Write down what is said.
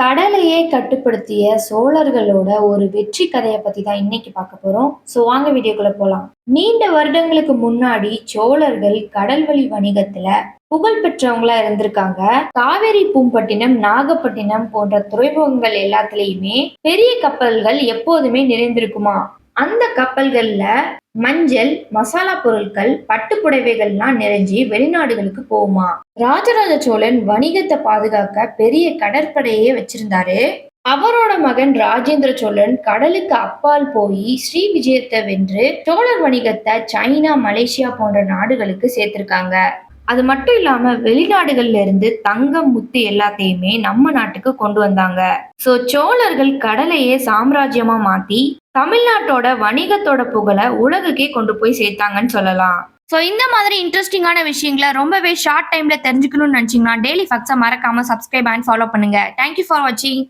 கடலையே கட்டுப்படுத்திய சோழர்களோட ஒரு வெற்றி கதைய பத்தி தான் இன்னைக்கு பார்க்க போறோம். வாங்க வீடியோக்குள்ள போலாம். நீண்ட வருடங்களுக்கு முன்னாடி சோழர்கள் கடல்வழி வணிகத்துல புகழ் பெற்றவங்களா இருந்திருக்காங்க. காவேரி பூம்பட்டினம், நாகப்பட்டினம் போன்ற துறைமுகங்கள் எல்லாத்துலயுமே பெரிய கப்பல்கள் எப்போதுமே நிறைந்திருக்குமா. அந்த கப்பல்கள்ல மஞ்சள், மசாலா பொருட்கள், பட்டு புடவைகள்லாம் நிறைஞ்சி வெளிநாடுகளுக்கு போகுமா. ராஜராஜ சோழன் வணிகத்தை பாதுகாக்க பெரிய கடற்படையே வச்சிருந்தாரு. அவரோட மகன் ராஜேந்திர சோழன் கடலுக்கு அப்பால் போய் ஸ்ரீ விஜயத்தை வென்று சோழர் வணிகத்தை சைனா, மலேசியா போன்ற நாடுகளுக்கு சேர்த்திருக்காங்க. அது மட்டும் இல்லாம வெளிநாடுகள்ல இருந்து தங்கம், முத்து எல்லாத்தையுமே நம்ம நாட்டுக்கு கொண்டு வந்தாங்க. சோழர்கள் கடலையே சாம்ராஜ்யமா மாத்தி தமிழ்நாட்டோட வணிகத்தோட புகழை உலகுக்கே கொண்டு போய் சேர்த்தாங்கன்னு சொல்லலாம். இந்த மாதிரி இன்ட்ரெஸ்டிங்கான விஷயங்களை ரொம்பவே ஷார்ட் டைம்ல தெரிஞ்சுக்கணும்னு நினைச்சீங்கன்னா டெய்லி ஃபேக்ட்ஸை மறக்காம சப்ஸ்கிரைப் அண்ட் ஃபாலோ பண்ணுங்க. தேங்க்யூ ஃபார் வாட்சிங்.